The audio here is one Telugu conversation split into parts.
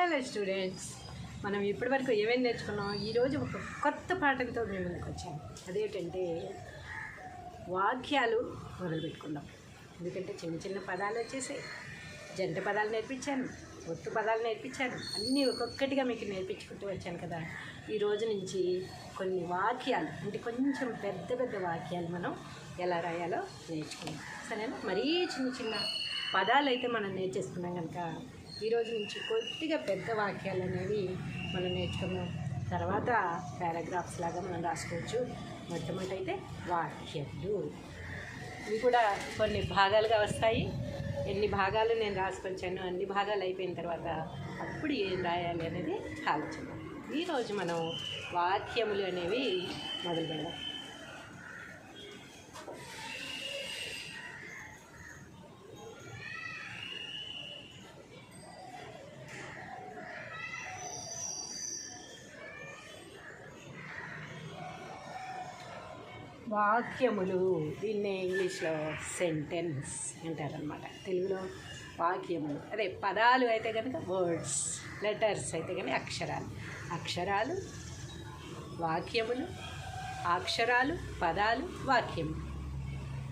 హలో స్టూడెంట్స్, మనం ఇప్పటివరకు ఏమేమి నేర్చుకున్నాం. ఈరోజు ఒక కొత్త పాఠంతో మేము ముందుకు వచ్చాము. అదేంటంటే వాక్యాలు మొదలుపెట్టుకుందాం. ఎందుకంటే చిన్న చిన్న పదాలు వచ్చేసాయి. జంట పదాలు నేర్పించాను, ఒత్తు పదాలు నేర్పించాను, అన్నీ ఒక్కొక్కటిగా మీకు నేర్పించుకుంటూ వచ్చాను కదా. ఈ రోజు నుంచి కొన్ని వాక్యాలు అంటే కొంచెం పెద్ద పెద్ద వాక్యాలు మనం ఎలా రాయాలో నేర్చుకుందాం. సరేనా? మరీ చిన్న చిన్న పదాలు అయితే మనం నేర్చేసుకున్నాం కనుక ఈరోజు నుంచి కొద్దిగా పెద్ద వాక్యాలు అనేవి మనం నేర్చుకున్నాం. తర్వాత పారాగ్రాఫ్స్ లాగా మనం రాసుకోవచ్చు. మొట్టమొదటి అయితే వాక్యాలు ఇవి కూడా కొన్ని భాగాలుగా వస్తాయి. ఎన్ని భాగాలు నేను రాసుకొచ్చాను, అన్ని భాగాలు అయిపోయిన తర్వాత అప్పుడు ఏం రాయాలి అనేది ఆలోచన. ఈరోజు మనం వాక్యములు అనేవి మొదలు పెడదాం. వాక్యములు, దీన్ని ఇంగ్లీష్లో సెంటెన్స్ అంటారనమాట. తెలుగులో వాక్యములు, అదే పదాలు అయితే కనుక వర్డ్స్, లెటర్స్ అయితే కనుక అక్షరాలు. అక్షరాలు వాక్యములు, అక్షరాలు పదాలు, వాక్యములు.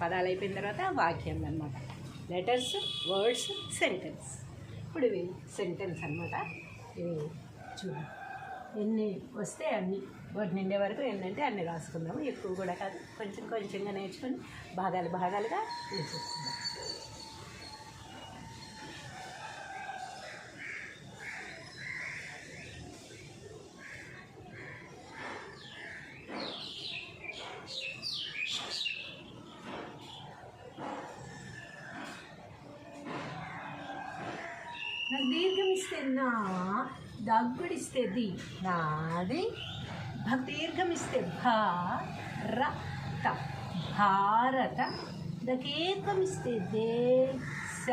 పదాలు అయిపోయిన తర్వాత వాక్యములు అనమాట. Letters, words, sentence. ఇప్పుడు ఇవి సెంటెన్స్ అనమాట. ఇవి చూడండి, ఎన్ని వస్తే అన్ని, వాటి నిండే వరకు ఏంటంటే అన్ని రాసుకుందాము. ఎక్కువ కూడా కాదు, కొంచెం కొంచెంగా నేర్చుకొని భాగాలుగా నేర్చుకుందాం. నాకు దీర్ఘం ఇస్తే నా, దగ్గుడిస్తే ది, నాది. దీర్ఘం ఇస్తే భా, ర, త, భారత. దకేకం ఇస్తే దేశ,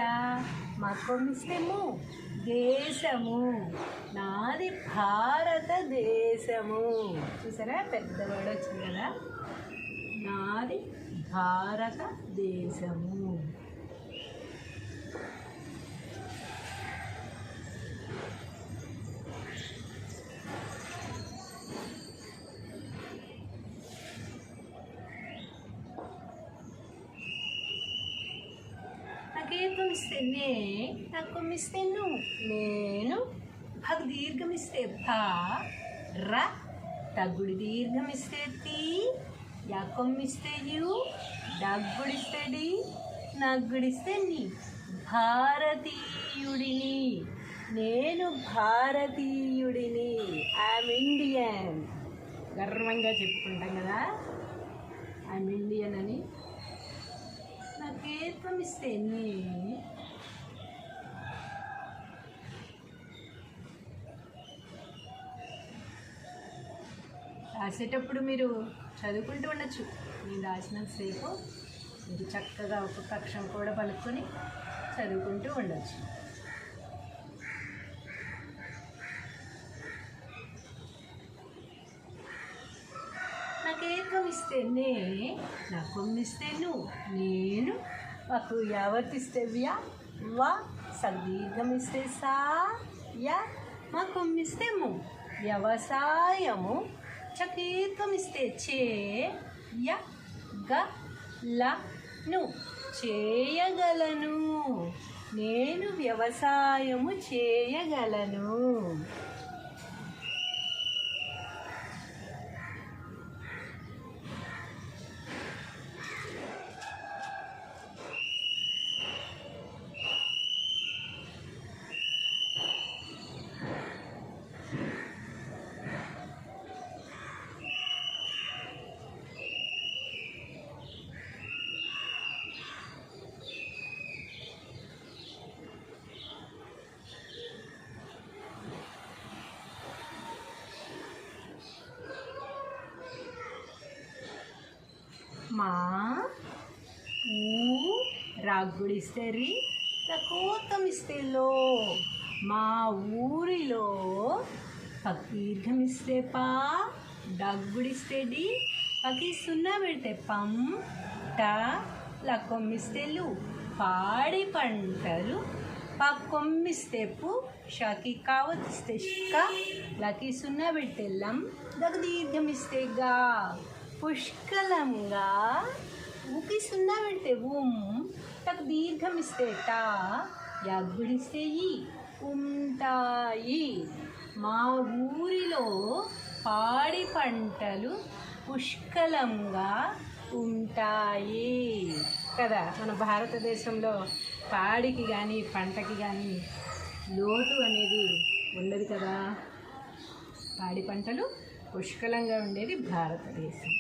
మకం ఇస్తే ము, దేశము. నాది భారతదేశము. చూసారా, పెద్ద వర్డ్ వచ్చింది కదా. నాది భారతదేశము. ఏకం ఇస్తే నే, తక్కువ ఇస్తే ను, నేను. భగ్ దీర్ఘం ఇస్తే భా, ర, తగ్గుడి దీర్ఘం ఇస్తే తి, యాకం ఇస్తే యు, దగ్గుడిస్తే డి, నగ్గుడిస్తే ని. భారతీయుడిని, నేను భారతీయుడిని. I'm Indian. గర్వంగా చెప్పుకుంటాం కదా, ఐఎమ్ ఇండియన్ అని. నాకు ఏకం ఇస్తే నే, రాసేటప్పుడు మీరు చదువుకుంటూ ఉండొచ్చు. నేను రాసినంతసేపు మీరు చక్కగా ఒక్కొక్క అక్షరం కూడా పలుకొని చదువుకుంటూ ఉండొచ్చు. నాకు ఏకం ఇస్తే నే, నాకు ఇస్తే ను, నేను. మాకు యావత్తిస్తే వ్యా, వా, సదీర్ఘం ఇస్తే సా, యా, మాకు ఇస్తే ము, వ్యవసాయము. చకీర్ఘం ఇస్తే చే, య, గ, ల, ను, చేయగలను. నేను వ్యవసాయము చేయగలను. మా, ఊ, రాగ్గుడిస్తే రి, తకోతం ఇస్తే లో, మా ఊరిలో. దీర్ఘం ఇస్తే పా, దగ్గుడిస్తే డి, పకి సున్నా పెడితే పం, ట, లకం ఇస్తే లు. పాడి పంటలు పా కొమ్మిస్తే పు, షాకి కావతిస్తే క, లకి సున్నా పెడితే లం, దగ దీర్ఘమిస్తే గా. పుష్కలంగా, ఊకి సున్నా పెడితే ఉం, తగ దీర్ఘమిస్తే టా, యాగ్గుడిస్తే ఈ, ఉంటాయి. మా ఊరిలో పాడి పంటలు పుష్కలంగా ఉంటాయి కదా. మన భారతదేశంలో పాడికి కానీ పంటకి కానీ లోటు అనేది ఉండదు కదా. పాడి పంటలు పుష్కలంగా ఉండేది భారతదేశం.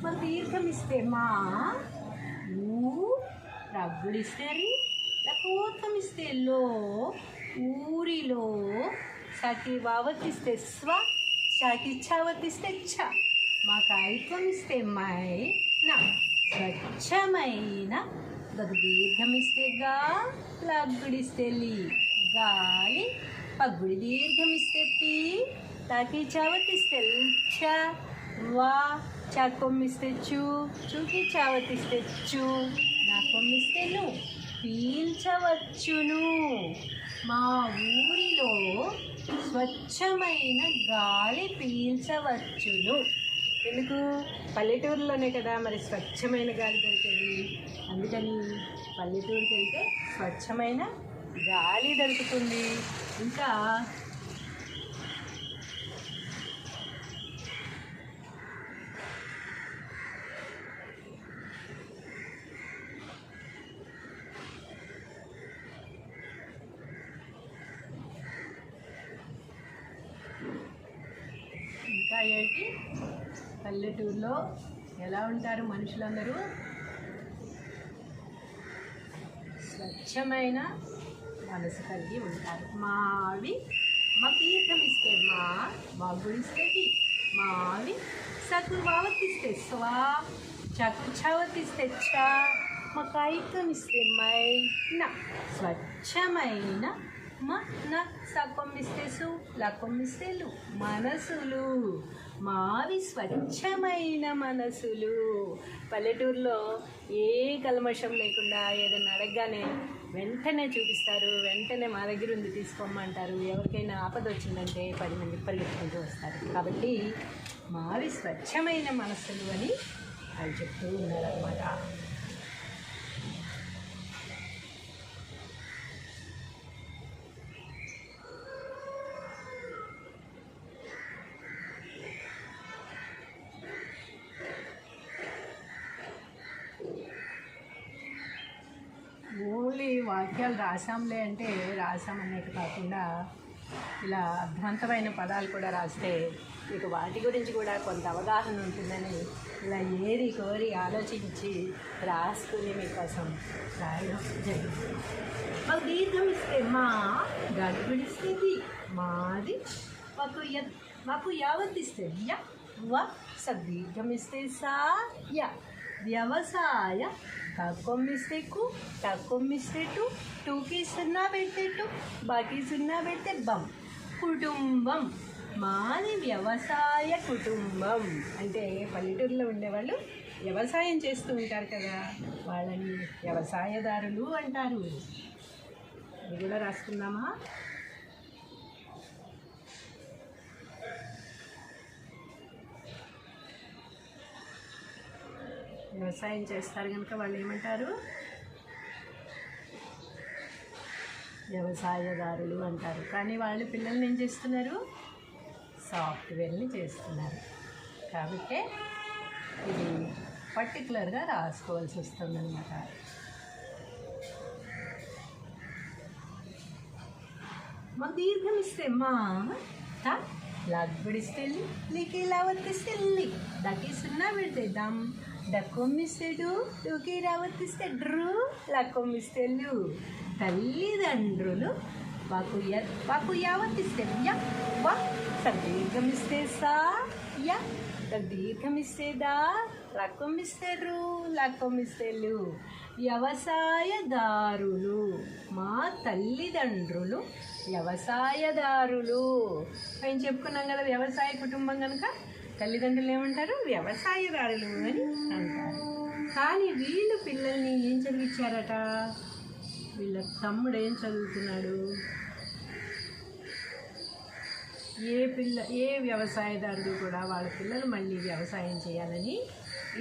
మా దీర్ఘమిస్తే మా, ఊ, రగ్గుడిస్తే రి, లకోత్తమిస్తే లో, ఊరిలో, సాకి వావతిస్తే స్వ, చాకి చావతిస్తే ఛ, మా కాయిత్వమిస్తే మై, నా, స్వచ్ఛమైన, గదు దీర్ఘమిస్తే గా, లగ్గుడిస్తే లి, గాలి, పగ్గుడి దీర్ఘమిస్తే పి, తాకి చావతిస్తే ఛ, వా, చా కొమ్మిస్తే చూ, చూకి చావతిస్తే చూ, నా కొమ్మిస్తే ను, పీల్చవచ్చును. మా ఊరిలో స్వచ్ఛమైన గాలి పీల్చవచ్చును. ఎందుకు? పల్లెటూరులోనే కదా మరి స్వచ్ఛమైన గాలి దొరికేది. అందుకని పల్లెటూరుకి వెళ్తే స్వచ్ఛమైన గాలి దొరుకుతుంది. ఇంకా ఏంటి, పల్లెటూరులో ఎలా ఉంటారు మనుషులందరూ? స్వచ్ఛమైన మనసు కలిగి ఉంటారు. మావి, మా తీర్థమిస్తే మా, మా గుడిస్తే ది, మావి, సకు వావతిస్తే స్వా, చకు చావతిస్తే చ, మా కాయికమిస్తే మై, నా, స్వచ్ఛమైన మ, న, సకొమ్మిస్తే సు, లకొమ్మిస్తే లు, మనసులు. మావి స్వచ్ఛమైన మనసులు. పల్లెటూరులో ఏ కల్మషం లేకుండా ఏదైనా అడగగానే వెంటనే చూపిస్తారు, వెంటనే మా దగ్గర ఉంది తీసుకోమంటారు. ఎవరికైనా ఆపద వచ్చిందంటే 10 మంది పరిగెత్తుకుంటూ వస్తారు. కాబట్టి మావి స్వచ్ఛమైన మనసులు అని వాళ్ళు చెప్తూ ఉన్నారన్నమాట. ఓన్లీ వాక్యాలు రాసాంలే అంటే రాసామన్నట్టు కాకుండా ఇలా అర్థవంతమైన పదాలు కూడా రాస్తే మీకు వాటి గురించి కూడా కొంత అవగాహన ఉంటుందని ఇలా ఏరి కోరి ఆలోచించి రాసుకుని మీకోసం రాయడం జరిగింది. మాకు దీర్ఘమిస్తే మా, గడుపుడిస్తే ది, మాది, మాకు యావత్తిస్తే య, వ, సదీర్ఘమిస్తే సా, య, వ్యవసాయ, తక్కువమిస్తే కు, తక్కువమిస్తే టు, టూకి సున్నా పెడితే టు, బాకీ సున్నా పెడితే బం. కుటుంబం, మాది వ్యవసాయ కుటుంబం. అంటే పల్లెటూరులో ఉండేవాళ్ళు వ్యవసాయం చేస్తూ ఉంటారు కదా, వాళ్ళని వ్యవసాయదారులు అంటారు. ఇది కూడా రాసుకుందామా? వ్యవసాయం చేస్తారు కనుక వాళ్ళు ఏమంటారు? వ్యవసాయదారులు అంటారు. కానీ వాళ్ళు పిల్లల్ని ఏం చేస్తున్నారు? సాఫ్ట్వేర్ని చేస్తున్నారు. కాబట్టి ఇది పర్టికులర్గా రాసుకోవాల్సి వస్తుందన్నమాట. మా దీర్ఘమిస్తే మా, లగ్గుడిస్తే లికి లావత్తిస్తే లి, దకి సున్నా పెడితే దమ్, డక్కొమ్మిస్తే డు, డూకి రావర్తిస్తే డ్రు, లక్కొమ్మిస్తే లు. తల్లిదండ్రులు వాకు యావత్తిస్తే య వ, దీర్ఘమిస్తే సా య, దీర్ఘమిస్తే దా, లక్కొమ్మిస్తే రు, లక్కొమ్మిస్తే లు. వ్యవసాయదారులు, మా తల్లిదండ్రులు వ్యవసాయదారులు. పైన చెప్పుకున్నాం కదా వ్యవసాయ కుటుంబం కనుక తల్లిదండ్రులు ఏమంటారు? వ్యవసాయదారులు అని అంటారు. కానీ వీళ్ళు పిల్లల్ని ఏం చదివించారట? వీళ్ళ తమ్ముడు ఏం చదువుతున్నాడు? ఏ వ్యవసాయదారుడు కూడా వాళ్ళ పిల్లలు మళ్ళీ వ్యవసాయం చేయాలని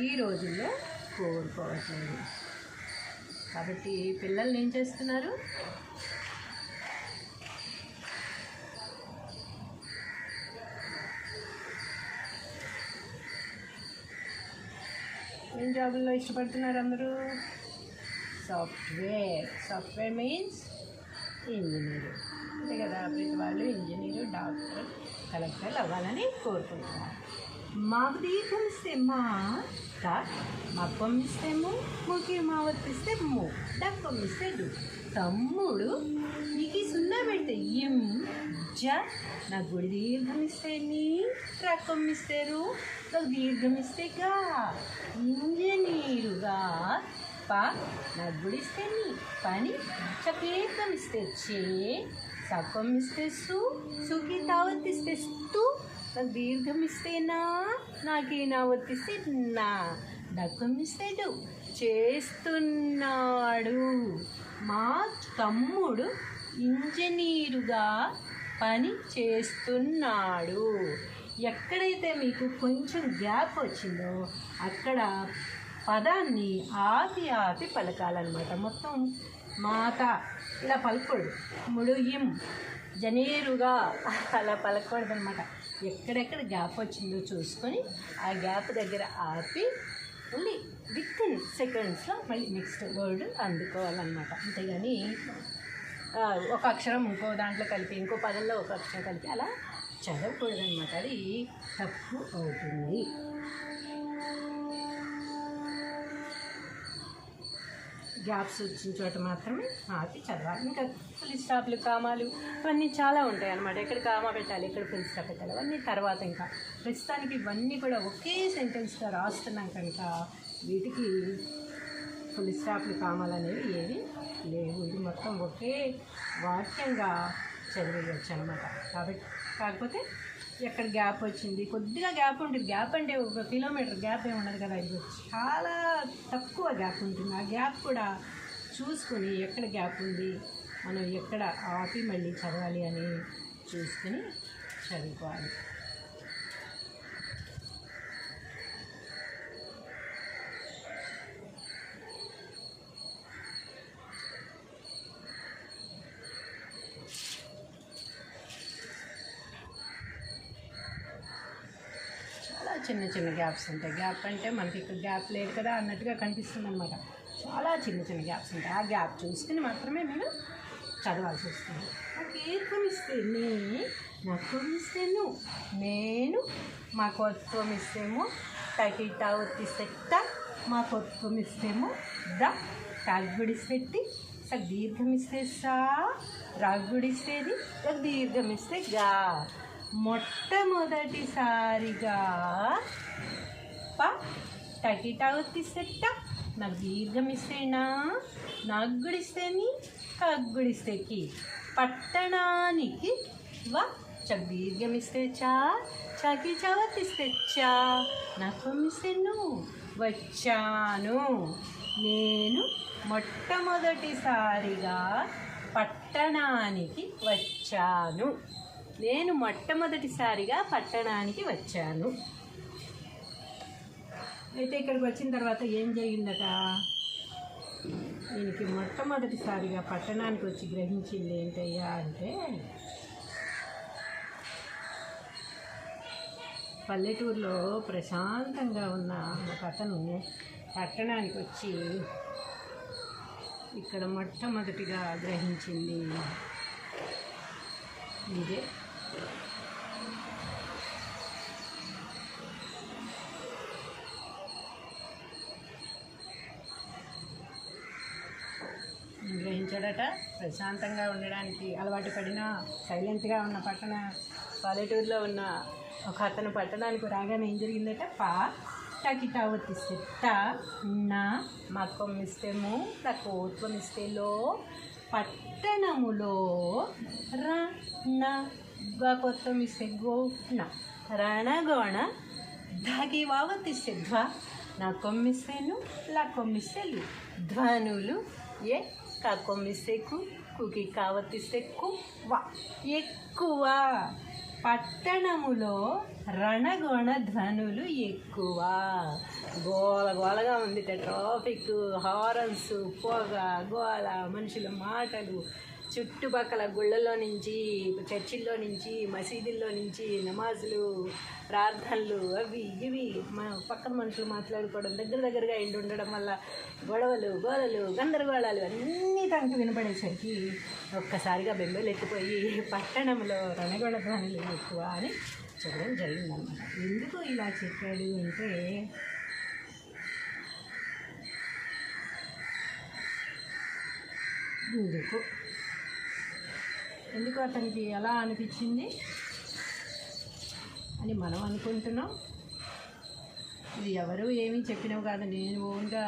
ఈ రోజుల్లో కోరుకోవట్లేదు. కాబట్టి పిల్లల్ని ఏం చేస్తున్నారు? ఏం జాబుల్లో ఇష్టపడుతున్నారు అందరూ? Software means engineer. అంతే కదా, ప్రతి వాళ్ళు ఇంజనీరు, డాక్టర్, కలెక్టర్లు అవ్వాలని కోరుకుంటున్నారు. మాకు దీర్ఘమిస్తే మా, మా పంపిస్తే ముకి మా వర్తిస్తే ము, డక్ పంపిస్తే డు. తమ్ముడు నీకు సున్నా పెడితే ఇం జ, నా గుడి దీర్ఘమిస్తే నీ, రక్కొమ్మిస్తే రు, నాకు దీర్ఘమిస్తే గా. ఇంజనీరుగా పా, నా గుడిస్తే నీ, పని చక్రీర్ఘమిస్తే చే, సక్కొమ్మిస్తే సు, సుకి తావత్తిస్తే స్తు, నాకు దీర్ఘమిస్తే నా, నాకి నా వర్తిస్తే నా, డక్కొమ్మిస్తే డు. చేస్తున్నాడు. మా తమ్ముడు ఇంజనీరుగా పని చేస్తున్నాడు. ఎక్కడైతే మీకు కొంచెం గ్యాప్ వచ్చిందో అక్కడ పదాన్ని ఆపి పలకాలన్నమాట. మొత్తం మాత ఇలా పలకూడదు. ముడుయిం జనేరుగా అలా పలకూడదు అనమాట. ఎక్కడెక్కడ గ్యాప్ వచ్చిందో చూసుకొని ఆ గ్యాప్ దగ్గర ఆపి మళ్ళీ విత్ ఇన్ సెకండ్స్లో మళ్ళీ నెక్స్ట్ వర్డ్ అందుకోవాలన్నమాట. అంతేగాని ఒక అక్షరం ఇంకో దాంట్లో కలిపి, ఇంకో పదంలో ఒక అక్షరం కలిపి అలా చదవకూడదన్నమాట. అది తప్పు అవుతుంది. గ్యాప్స్ వచ్చిన చోట మాత్రమే ఆపి చదవాలి. ఇంకా ఫుల్ స్టాప్లు, కామాలు ఇవన్నీ చాలా ఉంటాయి అన్నమాట. ఎక్కడ కామా పెట్టాలి, ఎక్కడ ఫుల్ స్టాప్ పెట్టాలి అవన్నీ తర్వాత. ఇంకా ప్రస్తుతానికి ఇవన్నీ కూడా ఒకే సెంటెన్స్గా రాస్తున్నాం కనుక వీటికి ఫుల్ స్టాప్లు, కామాలు అనేవి ఏవి లేవు. ఇది మొత్తం ఒకే వాక్యంగా చదివేయచ్చు అన్నమాట. కాబట్టి కాకపోతే ఎక్కడ గ్యాప్ వచ్చింది, కొద్దిగా గ్యాప్ ఉంటుంది. గ్యాప్ అంటే 1 కిలోమీటర్ గ్యాప్ ఏమి ఉండదు కదా, ఇది చాలా తక్కువ గ్యాప్ ఉంటుంది. ఆ గ్యాప్ కూడా చూసుకొని ఎక్కడ గ్యాప్ ఉంది, మనం ఎక్కడ ఆపి మళ్ళీ చదవాలి అని చూసుకొని చదువుకోవాలి. చిన్న చిన్న గ్యాప్స్ ఉంటాయి. గ్యాప్ అంటే మనకి ఇక్కడ గ్యాప్ లేదు కదా అన్నట్టుగా కనిపిస్తుంది అనమాట. చాలా చిన్న చిన్న గ్యాప్స్ ఉంటాయి. ఆ గ్యాప్ చూసుకుని మాత్రమే మీరు చదవాల్సి వస్తుంది. నాకు ఏత్వం ఇస్తే నే, నాకు ఇస్తే నువ్వు, నేను, మా కొత్వం ఇస్తేమో టకిటా ఒత్తిస్తే ట, మా కొత్వం ఇస్తేమో ద, టాగ్గుడిస్తే టి, సగ్ దీర్ఘం ఇస్తే సా, రాగ్గుడిస్తేది, సగ్ దీర్ఘం ఇస్తే గా. మొట్టమొదటిసారిగా ప, టకిటా ఒత్తిస్తే ట, నాకు దీర్ఘం ఇస్తే నా, నాగ్గుడిస్తే నీ, కగ్గుడిస్తే కి. పట్టణానికి వ, చక్ దీర్ఘం ఇస్తే చా, చాకి చా ఒత్తిస్తే చా, నాకు ఇస్తే నువ్వు, వచ్చాను. నేను మొట్టమొదటిసారిగా పట్టణానికి వచ్చాను. నేను మొట్టమొదటిసారిగా పట్టణానికి వచ్చాను. అయితే ఇక్కడికి వచ్చిన తర్వాత ఏం జరిగిందట? దీనికి మొట్టమొదటిసారిగా పట్టణానికి వచ్చి గ్రహించింది ఏంటయ్యా అంటే, పల్లెటూరులో ప్రశాంతంగా ఉన్న ఒక అతను పట్టణానికి వచ్చి ఇక్కడ మొట్టమొదటిగా గ్రహించింది ఇదే. గ్రహించాడట. ప్రశాంతంగా ఉండడానికి అలవాటు పడిన సైలెంట్గా ఉన్న పల్లెటూరులో ఉన్న ఒక అతను పట్టణానికి రాగానే ఏం జరిగిందట? టకిటా ఒత్తిస్తే నా మక్కం ఇస్తేము తక్కువత్వం ఇస్తేలో పట్టణములో కొత్తం ఇస్తే గోణ రణగోణ ధాకి వావతిస్తే నా కొమ్మిస్తేను లా కొమ్మిస్తేలు ధ్వనులు ఏ కా కొమ్మిస్తే కుకి కావతిస్తే ఎక్కువ. పట్టణములో రణగోణ ధ్వనులు ఎక్కువ. గోలగా ఉంది ట్రాఫిక్, హారన్స్, పొగ, గోల, మనుషుల మాటలు, చుట్టుపక్కల గుళ్ళల్లో నుంచి, చర్చిల్లో నుంచి, మసీదుల్లో నుంచి నమాజులు, ప్రార్థనలు, అవి ఇవి పక్కన మనుషులు మాట్లాడుకోవడం, దగ్గరగా ఎండి ఉండడం వల్ల గొడవలు, గోలలు, గందరగోళాలు అన్నీ తనకు వినపడేసరికి ఒక్కసారిగా బెంబేలెత్తిపోయి పట్టణంలో రణగొణ ధ్వనులు ఎక్కువ అని చెప్పడం జరిగిందన్నమాట. ఎందుకు ఇలా చెప్పాడు అంటే, ఎందుకు అతనికి ఎలా అనిపించింది అని మనం అనుకుంటున్నాం. ఇది ఎవరు ఏమీ చెప్పినవి కాదు, నేను ఓన్గా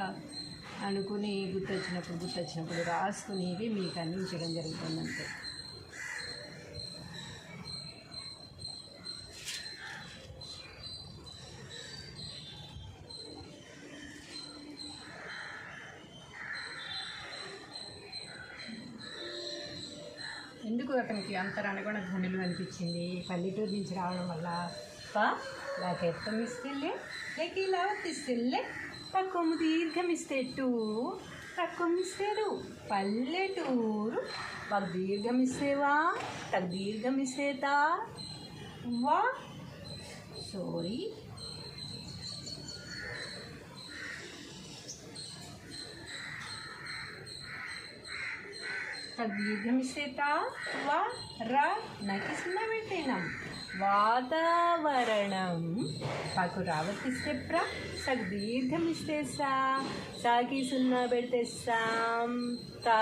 అనుకుని గుర్తొచ్చినప్పుడు రాసుకుని ఇవి మీకు అందించడం జరుగుతుందంటే. ఎందుకు అతనికి అంత రణగొణ ధ్వనులు అనిపించింది? పల్లెటూరు నుంచి రావడం వల్ల లాకెత్తమిస్తేలే లేక ఇలా వర్తిస్తేలే తక్కువ దీర్ఘమిస్తేట్టు తక్కువమిస్తేడు. పల్లెటూరు మాకు దీర్ఘమిస్తేవా తగ్గ దీర్ఘమిస్తేతా వా సారీ దీర్ఘమిస్తేతా వా రా నాకు సున్నా పెట్టేనాం. వాతావరణం పాకు రావర్తిస్తే సగ్ దీర్ఘమిస్తే సాకి సున్నా పెడితే సాం తా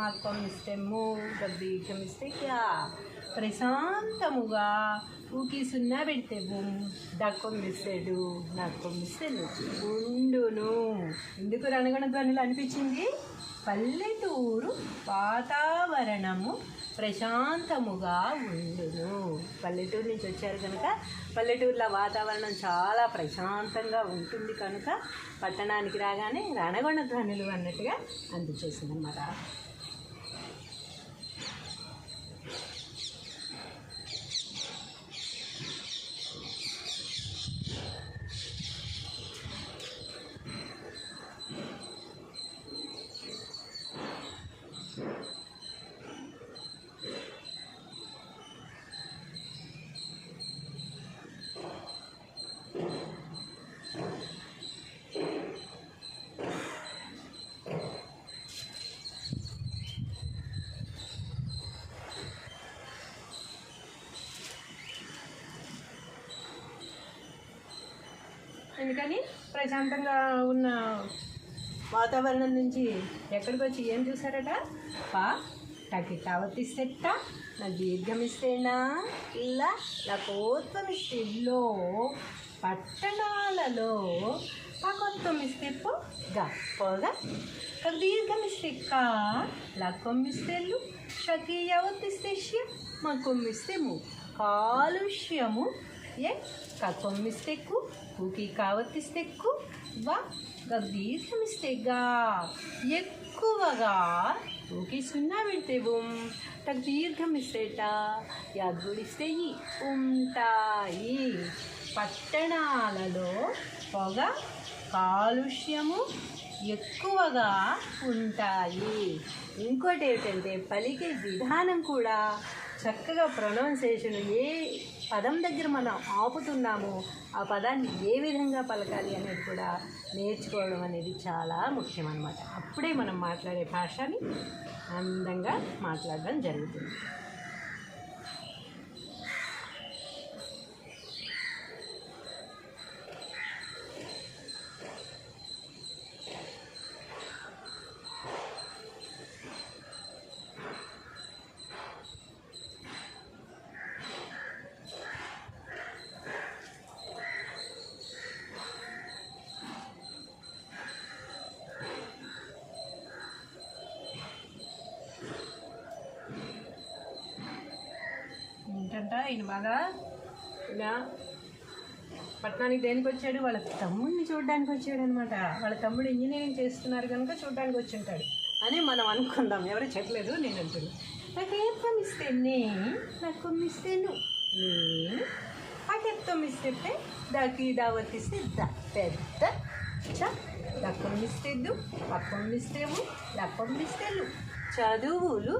మాకు ఇస్తే మూ దీర్ఘమిస్తే క్యా ప్రశాంతముగా ఊకి సున్నా పెడితే దక్కొమ్మిస్తాడు నాకొమ్మిస్తాను ఉండును. ఎందుకు రణగణ ధ్వనులు అనిపించింది? పల్లెటూరు వాతావరణము ప్రశాంతముగా ఉండును. పల్లెటూరు నుంచి వచ్చారు కనుక పల్లెటూరులో వాతావరణం చాలా ప్రశాంతంగా ఉంటుంది కనుక పట్టణానికి రాగానే రణగొణ ధ్వనులు అన్నట్టుగా అనిపించేసింది అన్నమాట. ఎందుకని ప్రశాంతంగా ఉన్న వాతావరణం నుంచి ఎక్కడికి వచ్చి ఏం చూసారట? టకిటా వర్తిస్తేట నా దీర్ఘమిస్తేనా ఇలా లకోత్వమిస్తే లో పట్టణాలలో పకొత్వమిస్తే పొగా దీర్ఘమిస్తే కా లకొమ్మిస్తేలు షకీయ వర్తిస్తే మకొమ్మిస్తే కాలుష్యము ఏ కకొమ్మిస్తే కూకి కావతిస్తే వా దీర్ఘమిస్తే గా ఎక్కువగా ఊకి సున్నా పెడితే టక్ దీర్ఘమిస్తేట యాద్గుడిస్తే ఉంటాయి. పట్టణాలలో పొగ కాలుష్యము ఎక్కువగా ఉంటాయి. ఇంకోటి ఏమిటంటే పలికే విధానం కూడా చక్కగా ప్రొనౌన్సియేషన్, ఏ పదం దగ్గర మనం ఆపుతున్నామో ఆ పదాన్ని ఏ విధంగా పలకాలి అనేది కూడా నేర్చుకోవడం అనేది చాలా ముఖ్యం అన్నమాట. అప్పుడే మనం మాట్లాడే భాషని అందంగా మాట్లాడడం జరుగుతుంది. ఈయన బాగా ఈయన పట్టణానికి దేనికి వచ్చాడు? వాళ్ళ తమ్ముడిని చూడడానికి వచ్చాడు అనమాట. వాళ్ళ తమ్ముడు ఇంజనీరింగ్ చేస్తున్నారు కనుక చూడడానికి వచ్చి ఉంటాడు అని మనం అనుకుందాం. ఎవరు చెప్పలేదు, నేను అంటున్నాను. నాకు ఏం పంపిస్తే నాకు పంపిస్తేను నేను పాకెత్తమిస్తే దాకి దావతిస్తే పెద్ద దక్కొమ్మిస్తేద్దు అక్కొమ్మిస్తేము లక్కొమ్మిస్తేలు చదువులు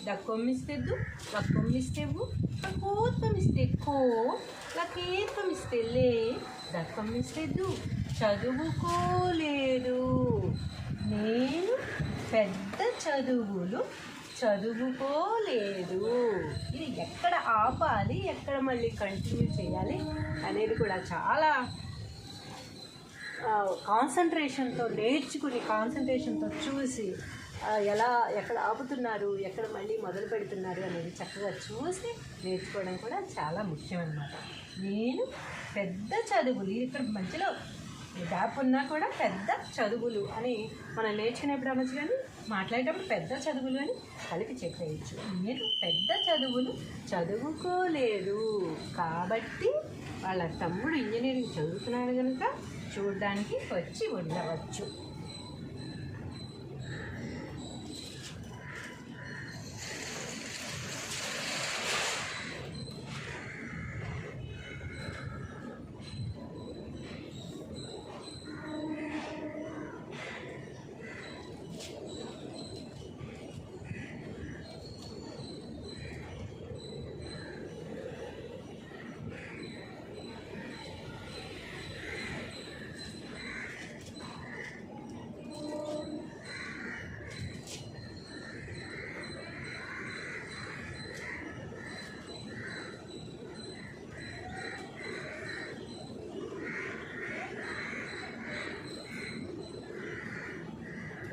దక్కొమ్మిస్తేద్దు లక్కొమ్మిస్తేవు కోత్తమిస్తే కో లకేత్తమిస్తే లే దక్కొమ్మిస్తేద్దు చదువుకోలేదు నేను పెద్ద చదువులు చదువుకోలేదు. ఇది ఎక్కడ ఆపాలి, ఎక్కడ మళ్ళీ కంటిన్యూ చేయాలి అనేది కూడా చాలా కాన్సన్ట్రేషన్తో నేర్చుకుని, కాన్సన్ట్రేషన్తో చూసి ఎక్కడ ఆపుతున్నారు, ఎక్కడ మళ్ళీ మొదలు పెడుతున్నారు అనేది చక్కగా చూసి నేర్చుకోవడం కూడా చాలా ముఖ్యం అన్నమాట. నేను పెద్ద చదువులు, ఇక్కడ మధ్యలో గ్యాప్ ఉన్నా కూడా పెద్ద చదువులు అని మనం నేర్చుకునేప్పుడు అనొచ్చు, కానీ మాట్లాడేటప్పుడు పెద్ద చదువులు అని కలిపి చెప్పేయచ్చు. నేను పెద్ద చదువులు చదువుకోలేదు కాబట్టి వాళ్ళ తమ్ముడు ఇంజనీరింగ్ చదువుతున్నాడు కనుక చూడడానికి వచ్చి ఉండవచ్చు.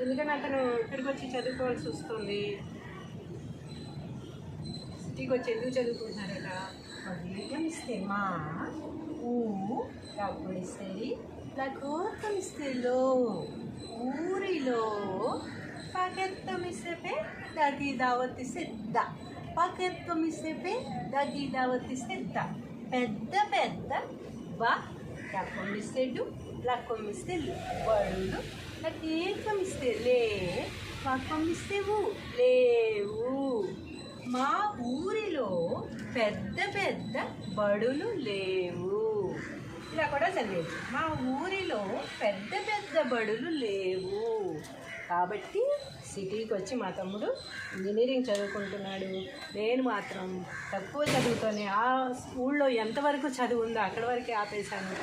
ఎందుకంటే అతను ఇక్కడికి వచ్చి చదువుకోవాల్సి వస్తుంది. సిటీకి వచ్చి ఎందుకు చదువుకుంటున్నారట? ఇస్తే మా ఊరిస్తే లకోత్తమిస్తేలో ఊరిలో పాకెత్తమిస్తే దాకి దావతిస్తే ద పాకెత్తమిస్తే దాకి దావతిస్తే ద పెద్ద పెద్ద బా లక్కొమ్మిస్తేడు లక్కొమ్మిస్తే బడులు లకేకమిస్తే లే లక్కొమ్మిస్తేవు లేవు. మా ఊరిలో పెద్ద పెద్ద బడులు లేవు. ఇలా కూడా చదివేది. మా ఊరిలో పెద్ద పెద్ద బడులు లేవు. కాబట్టి సిటీకి వచ్చి మా తమ్ముడు ఇంజనీరింగ్ చదువుకుంటున్నాడు, నేను మాత్రం తక్కువ చదువుతోనే ఆ ఊళ్ళో ఎంతవరకు చదువు ఉందో అక్కడి వరకే ఆపేశాను.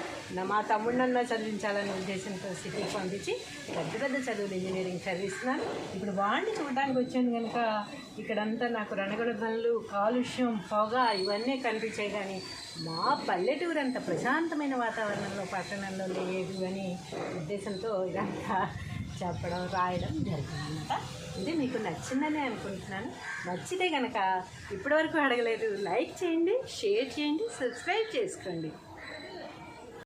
మా తమ్ముడినన్నా చదివించాలనే ఉద్దేశంతో సిటీకి పంపించి పెద్ద పెద్ద చదువులు ఇంజనీరింగ్ చదివిస్తున్నాను. ఇప్పుడు వాడిని చూడడానికి వచ్చాను కనుక ఇక్కడంతా నాకు రణగొడ పనులు, కాలుష్యం, పొగ ఇవన్నీ కనిపించాయి, కానీ మా పల్లెటూరు అంత ప్రశాంతమైన వాతావరణంలో పట్టణంలో లేదు అని ఉద్దేశంతో ఇదంతా చెప్పడం, రాయడం జరిగిందన్నమాట. ఇది మీకు నచ్చిందని అనుకుంటున్నాను. నచ్చితే కనుక ఇప్పటివరకు అడగలేదు, లైక్ చేయండి, షేర్ చేయండి, సబ్స్క్రైబ్ చేసుకోండి.